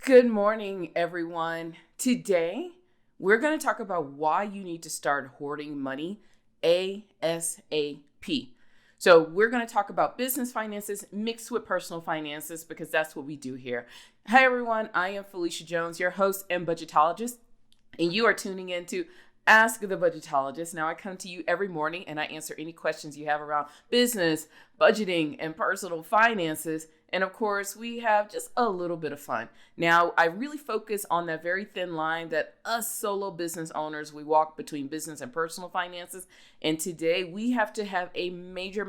Good morning, everyone. Today, we're going to talk about why you need to start hoarding money ASAP. So we're going to talk about business finances mixed with personal finances because that's what we do here. Hi, everyone. I am Phylecia Jones, your host and budgetologist, and you are tuning in to Ask the Budgetologist. Now, I come to you every morning and I answer any questions you have around business, budgeting, and personal finances. And of course, we have just a little bit of fun. Now, I really focus on that very thin line that us solo business owners, we walk between business and personal finances. And today we have to have a major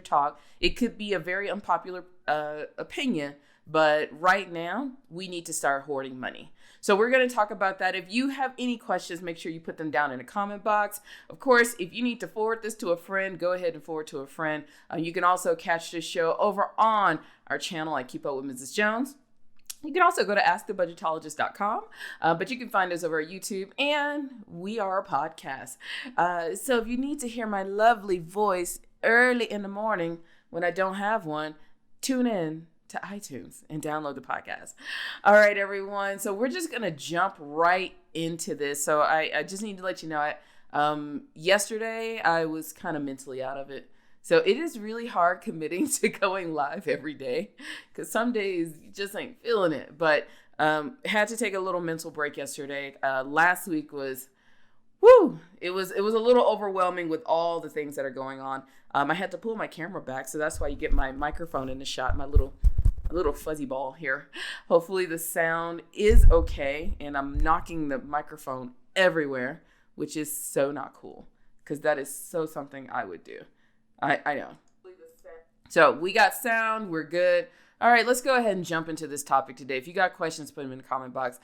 talk. It could be a very unpopular opinion, but right now we need to start hoarding money. So we're going to talk about that. If you have any questions, make sure you put them down in the comment box. Of course, if you need to forward this to a friend, go ahead and forward to a friend. You can also catch this show over on our channel at Keep Up with Mrs. Jones. You can also go to askthebudgetologist.com, but you can find us over at YouTube, and we are a podcast. So if you need to hear my lovely voice early in the morning when I don't have one, tune in to iTunes and download the podcast. All right, everyone. So we're just going to jump right into this. So I just need to let you know, yesterday I was kind of mentally out of it. So it is really hard committing to going live every day because some days you just ain't feeling it. But had to take a little mental break yesterday. Last week was, it was a little overwhelming with all the things that are going on. I had to pull my camera back, so that's why you get my microphone in the shot, my little fuzzy ball here. Hopefully the sound is okay, and I'm knocking the microphone everywhere, which is so not cool because that is so something I would do. I know. So we got sound. We're good. All right, let's go ahead and jump into this topic today. If you got questions, put them in the comment box.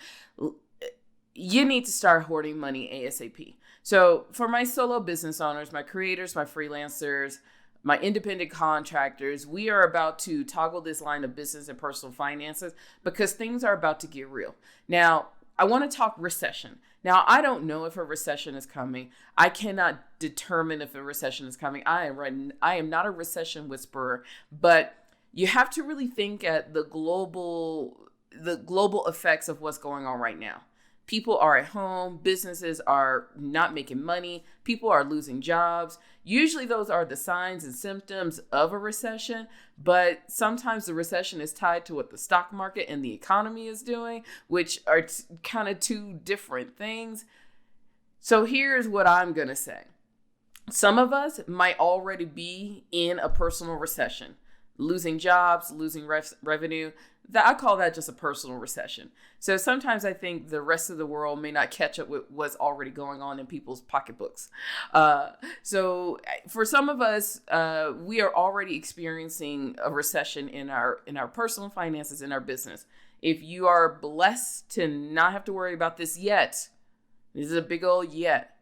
You need to start hoarding money ASAP. So for my solo business owners, my creators, my freelancers, my independent contractors, we are about to toggle this line of business and personal finances because things are about to get real. Now, I want to talk recession. Now, I don't know if a recession is coming. I cannot determine if a recession is coming. I am not a recession whisperer, but you have to really think at the global effects of what's going on right now. People are at home, businesses are not making money, people are losing jobs. Usually those are the signs and symptoms of a recession, but sometimes the recession is tied to what the stock market and the economy is doing, which are kind of two different things. So here's what I'm going to say. Some of us might already be in a personal recession, losing jobs, losing revenue. I call that just a personal recession. So sometimes I think the rest of the world may not catch up with what's already going on in people's pocketbooks. So for some of us, we are already experiencing a recession in our personal finances, in our business. If you are blessed to not have to worry about this yet, this is a big old yet.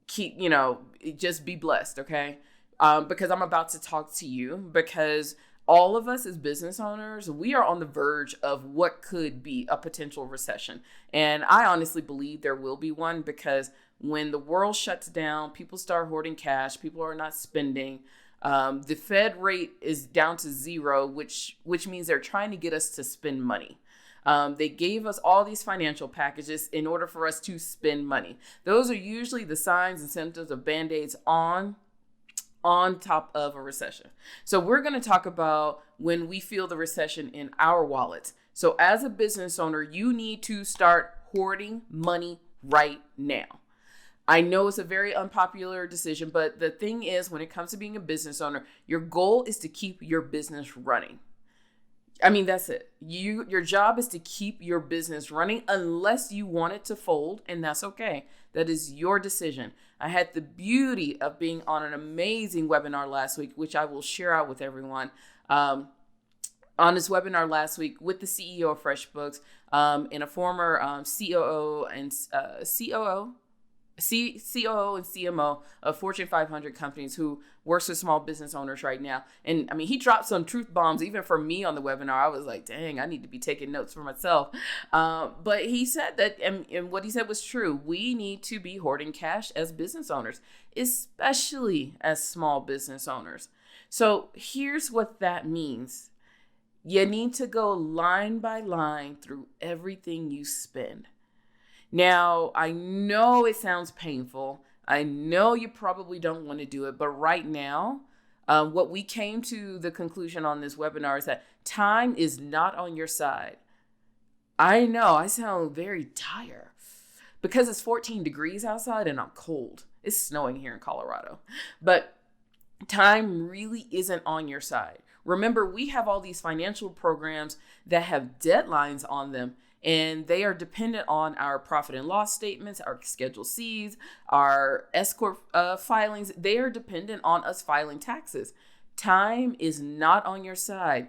Just be blessed, okay? Because I'm about to talk to you because all of us as business owners, we are on the verge of what could be a potential recession. And I honestly believe there will be one because when the world shuts down, people start hoarding cash, people are not spending. The Fed rate is down to zero, which means they're trying to get us to spend money. They gave us all these financial packages in order for us to spend money. Those are usually the signs and symptoms of Band-Aids on top of a recession. So we're going to talk about when we feel the recession in our wallets. So as a business owner, you need to start hoarding money right now. I know it's a very unpopular decision, but the thing is, when it comes to being a business owner, your goal is to keep your business running. I mean, that's it. Your job is to keep your business running unless you want it to fold, and that's okay. That is your decision. I had the beauty of being on an amazing webinar last week, which I will share out with everyone. On this webinar last week with the CEO of FreshBooks and a former COO and CMO of Fortune 500 companies who works with small business owners right now. And I mean, he dropped some truth bombs even for me on the webinar. I was like, dang, I need to be taking notes for myself. But he said that, and what he said was true. We need to be hoarding cash as business owners, especially as small business owners. So here's what that means. You need to go line by line through everything you spend. Now, I know it sounds painful. I know you probably don't want to do it, but right now, what we came to the conclusion on this webinar is that time is not on your side. I know I sound very tired because it's 14 degrees outside and I'm cold. It's snowing here in Colorado, but time really isn't on your side. Remember, we have all these financial programs that have deadlines on them, and they are dependent on our profit and loss statements, our Schedule Cs, our S-Corp filings. They are dependent on us filing taxes. Time is not on your side.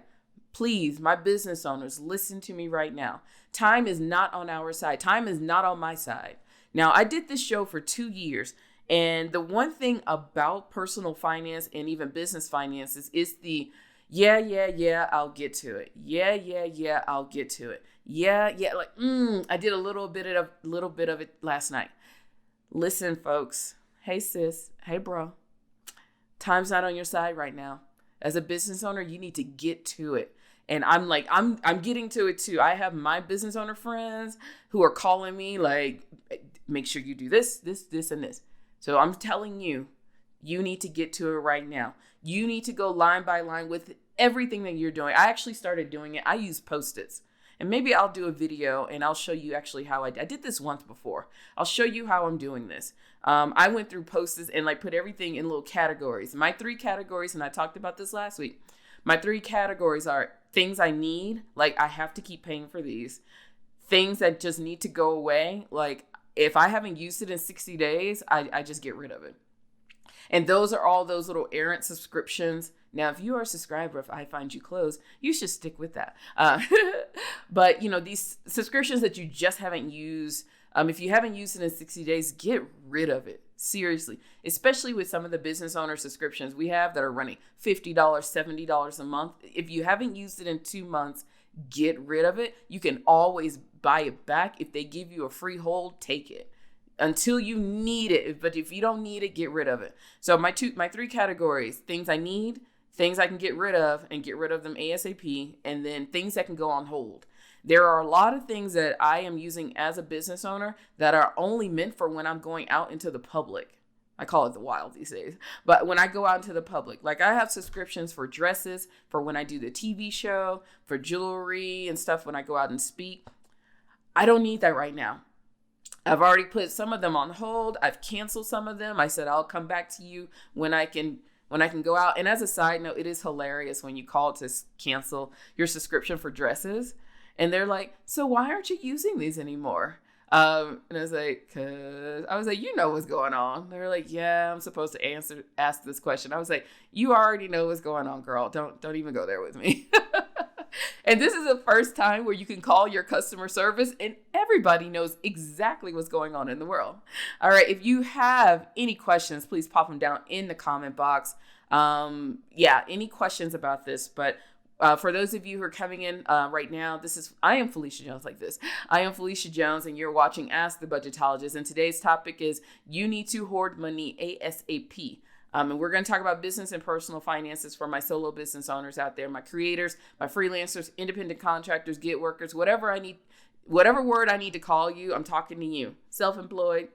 Please, my business owners, listen to me right now. Time is not on our side. Time is not on my side. Now, I did this show for 2 years, and the one thing about personal finance and even business finances is the yeah, I'll get to it. Yeah, I'll get to it. Yeah, like, I did a little bit of it last night. Listen, folks. Hey, sis. Hey, bro. Time's not on your side right now. As a business owner, you need to get to it. And I'm getting to it too. I have my business owner friends who are calling me like, make sure you do this, and this. So I'm telling you, you need to get to it right now. You need to go line by line with everything that you're doing. I actually started doing it. I use Post-its. And maybe I'll do a video and I'll show you actually how I did this once before. I'll show you how I'm doing this. I went through Post-its and put everything in little categories. My 3 categories, and I talked about this last week. My 3 categories are things I need, like I have to keep paying for these. Things that just need to go away, like if I haven't used it in 60 days, I just get rid of it. And those are all those little errant subscriptions. Now, if you are a subscriber of iFind You Close, you should stick with that. But, these subscriptions that you just haven't used, if you haven't used it in 60 days, get rid of it. Seriously, especially with some of the business owner subscriptions we have that are running $50, $70 a month. If you haven't used it in 2 months, get rid of it. You can always buy it back. If they give you a free hold, take it until you need it. But if you don't need it, get rid of it. So my 3 categories: things I need, things I can get rid of and get rid of them ASAP, and then things that can go on hold. There are a lot of things that I am using as a business owner that are only meant for when I'm going out into the public. I call it the wild these days. But when I go out into the public, like I have subscriptions for dresses, for when I do the TV show, for jewelry and stuff when I go out and speak. I don't need that right now. I've already put some of them on hold. I've canceled some of them. I said, I'll come back to you when I can go out. And as a side note, it is hilarious when you call to cancel your subscription for dresses. And they're like, so why aren't you using these anymore? And I was like, you know what's going on. They were like, yeah, I'm supposed to ask this question. I was like, you already know what's going on, girl. Don't even go there with me. And this is the first time where you can call your customer service and everybody knows exactly what's going on in the world. All right. If you have any questions, please pop them down in the comment box. Any questions about this, but for those of you who are coming in right now, I am Phylecia Jones I am Phylecia Jones, and you're watching Ask the Budgetologist. And today's topic is you need to hoard money ASAP. And we're going to talk about business and personal finances for my solo business owners out there, my creators, my freelancers, independent contractors, gig workers, whatever word I need to call you, I'm talking to you. Self-employed.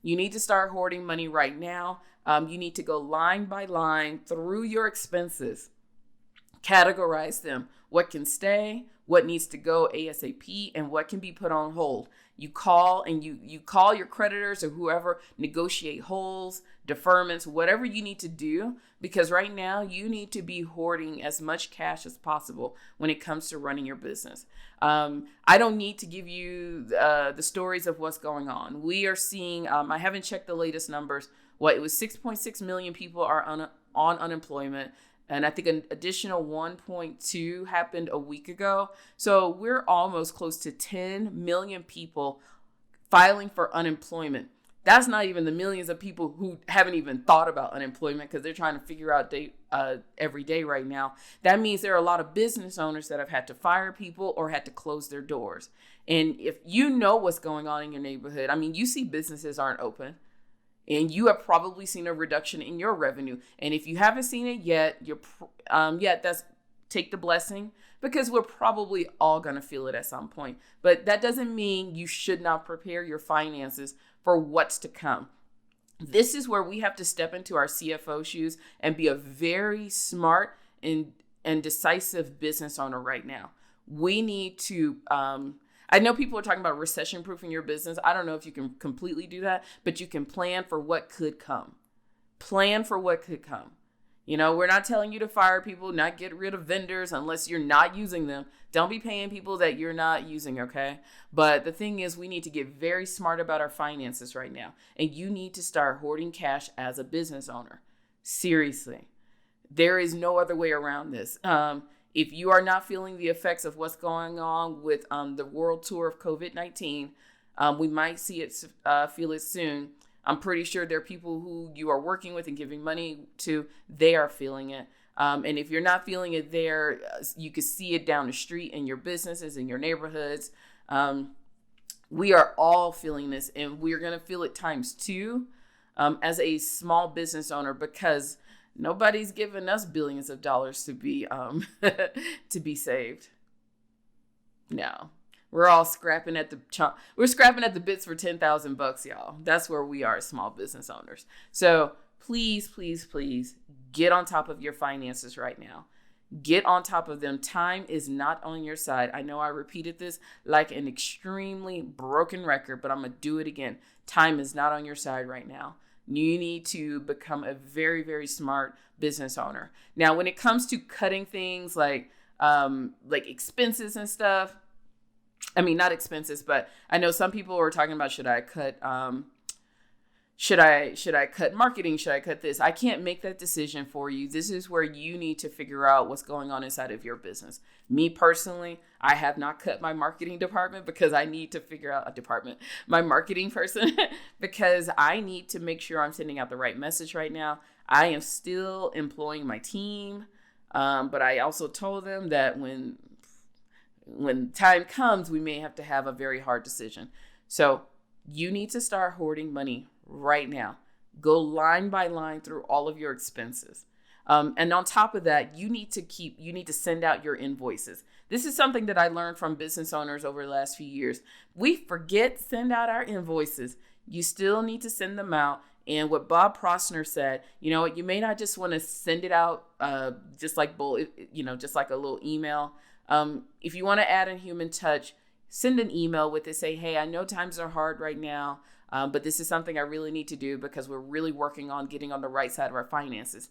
You need to start hoarding money right now. You need to go line by line through your expenses. Categorize them. What can stay, what needs to go ASAP, and what can be put on hold. You call and you call your creditors or whoever, negotiate holds, deferments, whatever you need to do, because right now you need to be hoarding as much cash as possible when it comes to running your business. I don't need to give you the stories of what's going on. We are seeing, I haven't checked the latest numbers. It was 6.6 million people are on unemployment. And I think an additional 1.2 happened a week ago. So we're almost close to 10 million people filing for unemployment. That's not even the millions of people who haven't even thought about unemployment because they're trying to figure out every day right now. That means there are a lot of business owners that have had to fire people or had to close their doors. And if you know what's going on in your neighborhood, you see businesses aren't open. And you have probably seen a reduction in your revenue. And if you haven't seen it yet, that's take the blessing, because we're probably all going to feel it at some point. But that doesn't mean you should not prepare your finances for what's to come. This is where we have to step into our CFO shoes and be a very smart and decisive business owner right now. We need to, I know people are talking about recession proofing your business. I don't know if you can completely do that, but you can plan for what could come. Plan for what could come. You know, we're not telling you to fire people, not get rid of vendors unless you're not using them. Don't be paying people that you're not using, okay? But the thing is, we need to get very smart about our finances right now. And you need to start hoarding cash as a business owner. Seriously. There is no other way around this. If you are not feeling the effects of what's going on with the world tour of COVID-19, we might see it, feel it soon. I'm pretty sure there are people who you are working with and giving money to, they are feeling it. And if you're not feeling it there, you can see it down the street in your businesses, in your neighborhoods. We are all feeling this, and we're going to feel it times two as a small business owner, because nobody's giving us billions of dollars to be to be saved. No. We're all scrapping at the bits for $10,000, y'all. That's where we are as small business owners. So please, please, please get on top of your finances right now. Get on top of them. Time is not on your side. I know I repeated this like an extremely broken record, but I'm going to do it again. Time is not on your side right now. You need to become a very, very smart business owner. Now, when it comes to cutting things like expenses and stuff, I mean, not expenses, but I know some people are talking about, should I cut marketing? Should I cut this? I can't make that decision for you. This is where you need to figure out what's going on inside of your business. Me personally, I have not cut my marketing department because I need to figure out my marketing person, because I need to make sure I'm sending out the right message right now. I am still employing my team. But I also told them that when time comes, we may have to have a very hard decision. So you need to start hoarding money right now. Go line by line through all of your expenses. And on top of that, you need to send out your invoices. This is something that I learned from business owners over the last few years. We forget to send out our invoices. You still need to send them out. And what Bob Prosner said, you may not just want to send it out just like a little email. If you want to add a human touch, send an email with it. Say, hey, I know times are hard right now, but this is something I really need to do because we're really working on getting on the right side of our finances.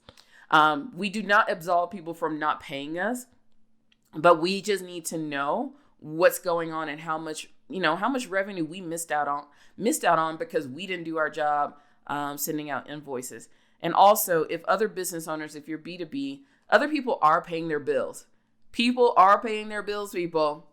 We do not absolve people from not paying us, but we just need to know what's going on and how much revenue we missed out on because we didn't do our job sending out invoices. And also, if other business owners, if you're B2B, other people are paying their bills. People are paying their bills, people.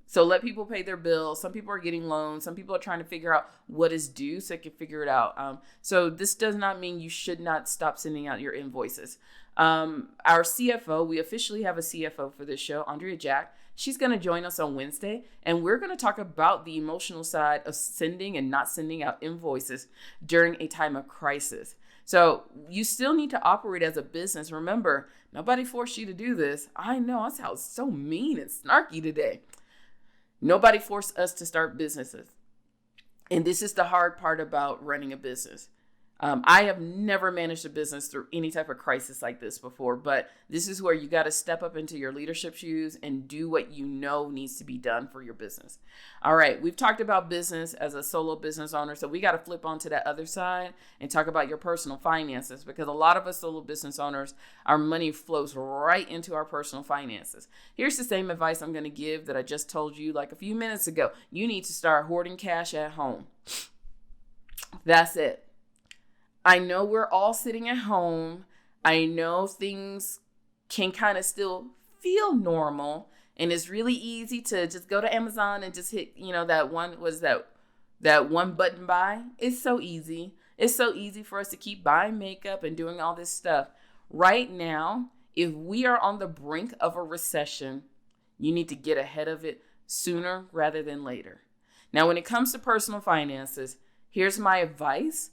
So let people pay their bills. Some people are getting loans. Some people are trying to figure out what is due so they can figure it out. So this does not mean you should not stop sending out your invoices. Our CFO, we officially have a CFO for this show, Andrea Jack. She's going to join us on Wednesday, and we're going to talk about the emotional side of sending and not sending out invoices during a time of crisis. So you still need to operate as a business. Remember, nobody forced you to do this. I know I sound so mean and snarky today. Nobody forced us to start businesses. And this is the hard part about running a business. I have never managed a business through any type of crisis like this before, but this is where you got to step up into your leadership shoes and do what you know needs to be done for your business. All right, we've talked about business as a solo business owner, so we got to flip onto that other side and talk about your personal finances, because a lot of us solo business owners, our money flows right into our personal finances. Here's the same advice I'm going to give that I just told you like a few minutes ago. You need to start hoarding cash at home. That's it. I know we're all sitting at home. I know things can kind of still feel normal, and it's really easy to just go to Amazon and just hit, that one button buy. It's so easy. It's so easy for us to keep buying makeup and doing all this stuff. Right now, if we are on the brink of a recession, you need to get ahead of it sooner rather than later. Now, when it comes to personal finances, here's my advice.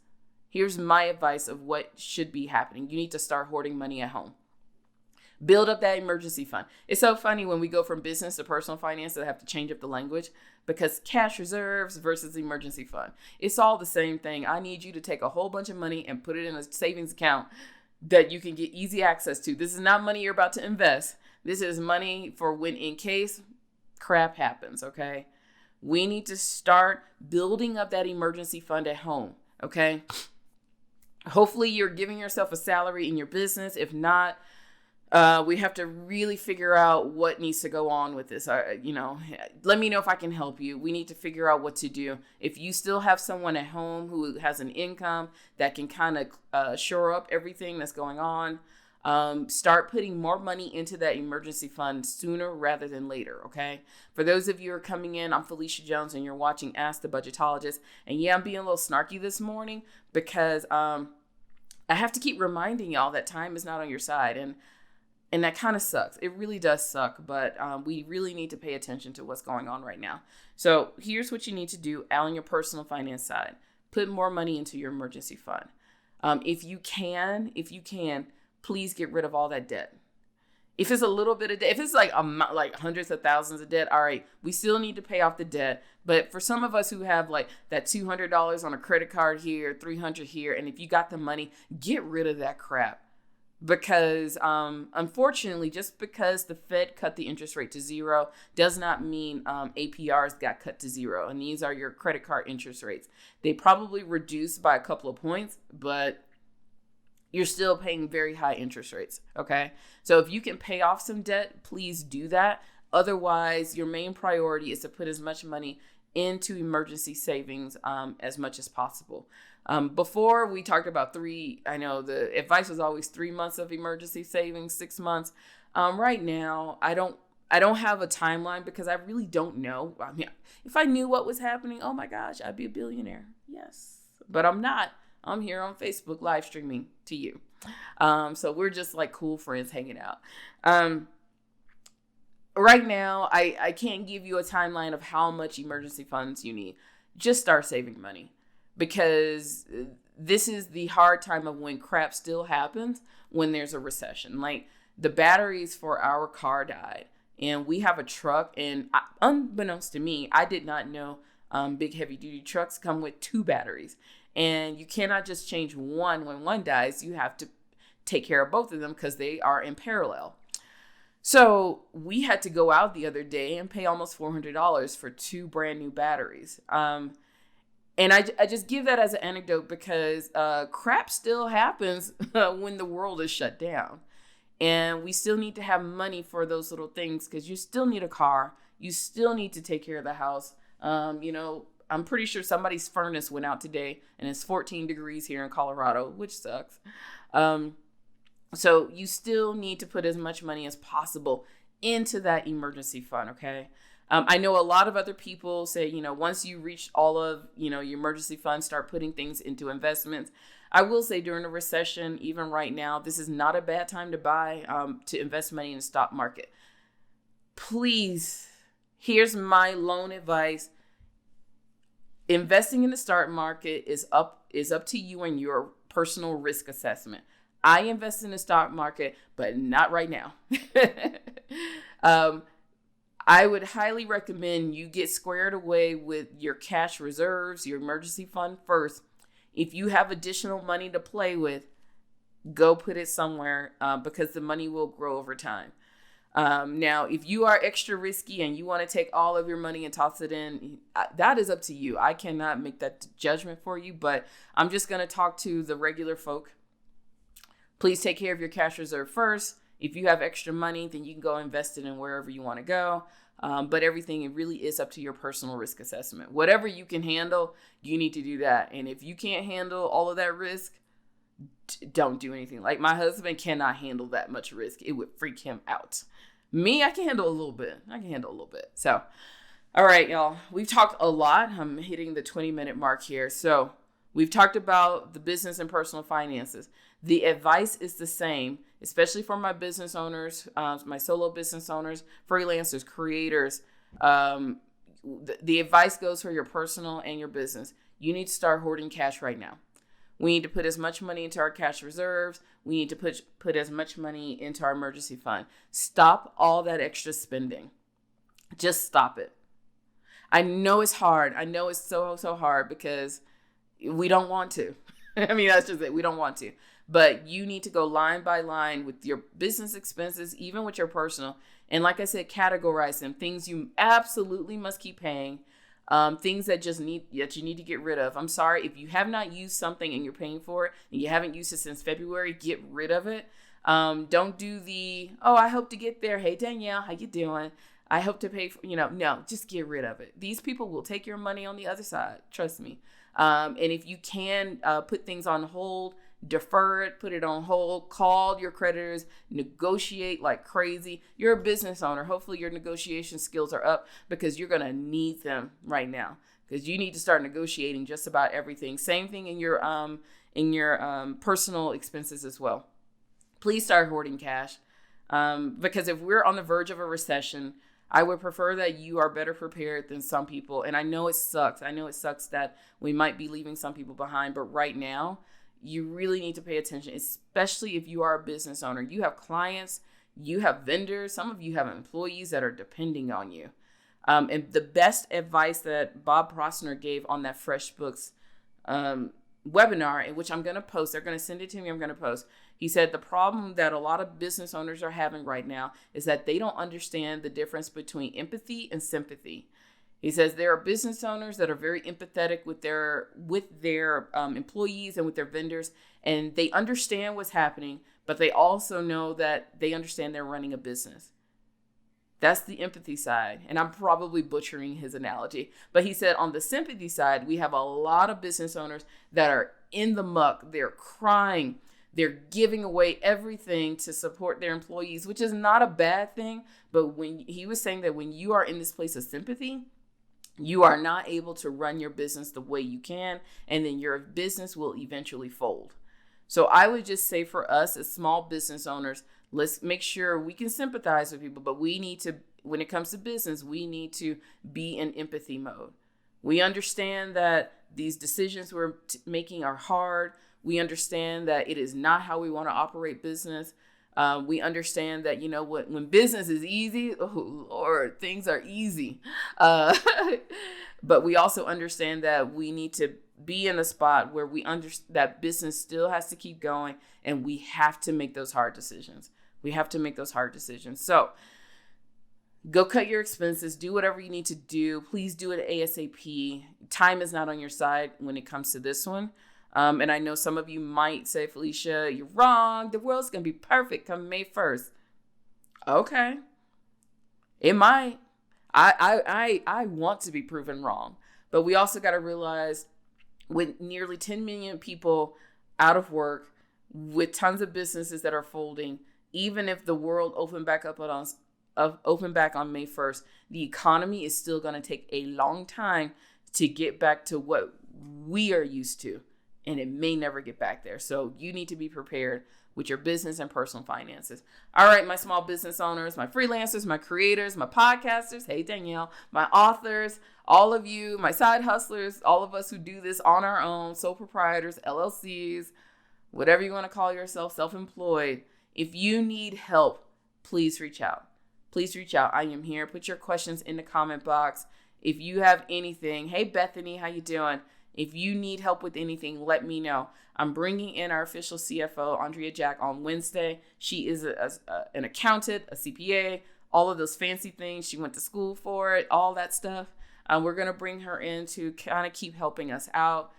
Here's my advice of what should be happening. You need to start hoarding money at home. Build up that emergency fund. It's so funny when we go from business to personal finance that I have to change up the language, because cash reserves versus emergency fund. It's all the same thing. I need you to take a whole bunch of money and put it in a savings account that you can get easy access to. This is not money you're about to invest. This is money for when, in case crap happens, okay? We need to start building up that emergency fund at home, okay? Hopefully you're giving yourself a salary in your business. If not, we have to really figure out what needs to go on with this. Let me know if I can help you. We need to figure out what to do. If you still have someone at home who has an income that can kind of shore up everything that's going on, start putting more money into that emergency fund sooner rather than later, okay? For those of you who are coming in, I'm Phylecia Jones, and you're watching Ask the Budgetologist. And yeah, I'm being a little snarky this morning because I have to keep reminding y'all that time is not on your side. And that kind of sucks. It really does suck, but we really need to pay attention to what's going on right now. So here's what you need to do on your personal finance side. Put more money into your emergency fund. If you can, please get rid of all that debt. If it's a little bit of debt, if it's like hundreds of thousands of debt, all right, we still need to pay off the debt. But for some of us who have like that $200 on a credit card here, $300 here, and if you got the money, get rid of that crap. Because unfortunately, just because the Fed cut the interest rate to zero does not mean APRs got cut to zero. And these are your credit card interest rates. They probably reduced by a couple of points, but you're still paying very high interest rates, okay? So if you can pay off some debt, please do that. Otherwise, your main priority is to put as much money into emergency savings as much as possible. Before we talked about I know the advice was always 3 months of emergency savings, 6 months. Right now, I don't have a timeline because I really don't know. I mean, if I knew what was happening, oh my gosh, I'd be a billionaire. Yes, but I'm not. I'm here on Facebook live streaming to you. So we're just like cool friends hanging out. Right now, I can't give you a timeline of how much emergency funds you need. Just start saving money, because this is the hard time of when crap still happens when there's a recession. Like the batteries for our car died, and we have a truck, and unbeknownst to me, I did not know big heavy duty trucks come with 2 batteries. And you cannot just change one when one dies. You have to take care of both of them because they are in parallel. So we had to go out the other day and pay almost $400 for 2 brand new batteries. And I just give that as an anecdote because crap still happens when the world is shut down. And we still need to have money for those little things because you still need a car. You still need to take care of the house. I'm pretty sure somebody's furnace went out today and it's 14 degrees here in Colorado, which sucks. So you still need to put as much money as possible into that emergency fund, okay? I know a lot of other people say, once you reach all of, your emergency fund, start putting things into investments. I will say during a recession, even right now, this is not a bad time to invest money in the stock market. Please, here's my lone advice. Investing in the stock market is up to you and your personal risk assessment. I invest in the stock market, but not right now. I would highly recommend you get squared away with your cash reserves, your emergency fund first. If you have additional money to play with, go put it somewhere because the money will grow over time. Now, if you are extra risky and you want to take all of your money and toss it in, that is up to you. I cannot make that judgment for you, but I'm just going to talk to the regular folk. Please take care of your cash reserve first. If you have extra money, then you can go invest it in wherever you want to go. But everything, it really is up to your personal risk assessment. Whatever you can handle, you need to do that. And if you can't handle all of that risk, don't do anything. Like my husband cannot handle that much risk. It would freak him out. Me, I can handle a little bit. So, all right, y'all. We've talked a lot. I'm hitting the 20-minute mark here. So we've talked about the business and personal finances. The advice is the same, especially for my business owners, my solo business owners, freelancers, creators. The advice goes for your personal and your business. You need to start hoarding cash right now. We need to put as much money into our cash reserves. We need to put as much money into our emergency fund. Stop all that extra spending. Just stop it. I know it's hard. I know it's so hard because we don't want to. I mean, that's just it. We don't want to. But you need to go line by line with your business expenses, even with your personal. And like I said, categorize them. Things you absolutely must keep paying. Things that you need to get rid of. I'm sorry, if you have not used something and you're paying for it and you haven't used it since February, get rid of it. Don't do I hope to get there. Hey, Danielle, how you doing? I hope to pay for, no, just get rid of it. These people will take your money on the other side. Trust me. And if you can put things on hold, defer it, put it on hold, call your creditors, negotiate like crazy. You're a business owner. Hopefully your negotiation skills are up because you're going to need them right now because you need to start negotiating just about everything. Same thing in your personal expenses as well. Please start hoarding cash because if we're on the verge of a recession, I would prefer that you are better prepared than some people. And I know it sucks. I know it sucks that we might be leaving some people behind. But right now, you really need to pay attention, especially if you are a business owner. You have clients, you have vendors. Some of you have employees that are depending on you. And the best advice that Bob Prosner gave on that FreshBooks webinar, in which I'm going to post, they're going to send it to me, I'm going to post. He said the problem that a lot of business owners are having right now is that they don't understand the difference between empathy and sympathy. He says there are business owners that are very empathetic with their employees and with their vendors, and they understand what's happening, but they also know that they understand they're running a business. That's the empathy side, and I'm probably butchering his analogy. But he said on the sympathy side, we have a lot of business owners that are in the muck. They're crying. They're giving away everything to support their employees, which is not a bad thing. But when he was saying that when you are in this place of sympathy, you are not able to run your business the way you can, and then your business will eventually fold. So I would just say for us as small business owners, let's make sure we can sympathize with people, but we need to, when it comes to business, we need to be in empathy mode. We understand that these decisions we're making are hard. We understand that it is not how we want to operate business. We understand that, when business is easy, oh Lord, things are easy. But we also understand that we need to be in a spot where we understand that business still has to keep going, and we have to make those hard decisions. So go cut your expenses, do whatever you need to do. Please do it ASAP. Time is not on your side when it comes to this one. And I know some of you might say, Phylecia, you're wrong. The world's going to be perfect come May 1st. Okay. It might. I want to be proven wrong. But we also got to realize with nearly 10 million people out of work, with tons of businesses that are folding, even if the world opened back on May 1st, the economy is still going to take a long time to get back to what we are used to. And it may never get back there. So you need to be prepared with your business and personal finances. All right, my small business owners, my freelancers, my creators, my podcasters, hey Danielle, my authors, all of you, my side hustlers, all of us who do this on our own, sole proprietors, LLCs, whatever you want to call yourself, self-employed. If you need help, please reach out. Please reach out. I am here. Put your questions in the comment box. If you have anything, hey Bethany, how you doing? If you need help with anything, let me know. I'm bringing in our official CFO, Andrea Jack, on Wednesday. She is an accountant, a CPA, all of those fancy things. She went to school for it, all that stuff. We're going to bring her in to kind of keep helping us out.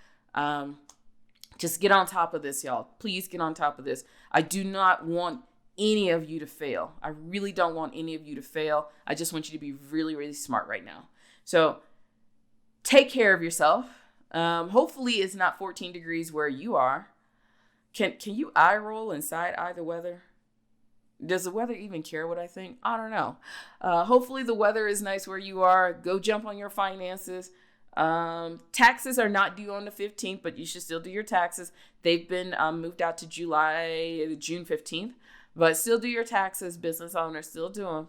Just get on top of this, y'all. Please get on top of this. I do not want any of you to fail. I really don't want any of you to fail. I just want you to be really, really smart right now. So take care of yourself. Hopefully it's not 14 degrees where you are. Can you eye roll and side eye the weather? Does the weather even care what I think? I don't know. Hopefully the weather is nice where you are. Go jump on your finances. Taxes are not due on the 15th, but you should still do your taxes. They've been moved out to June 15th, but still do your taxes. Business owners, still do them.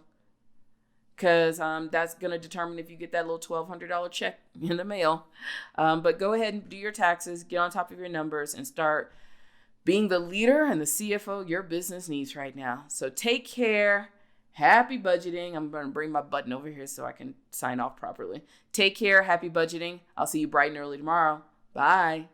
because that's going to determine if you get that little $1,200 check in the mail. But go ahead and do your taxes, get on top of your numbers, and start being the leader and the CFO your business needs right now. So take care. Happy budgeting. I'm going to bring my button over here so I can sign off properly. Take care. Happy budgeting. I'll see you bright and early tomorrow. Bye.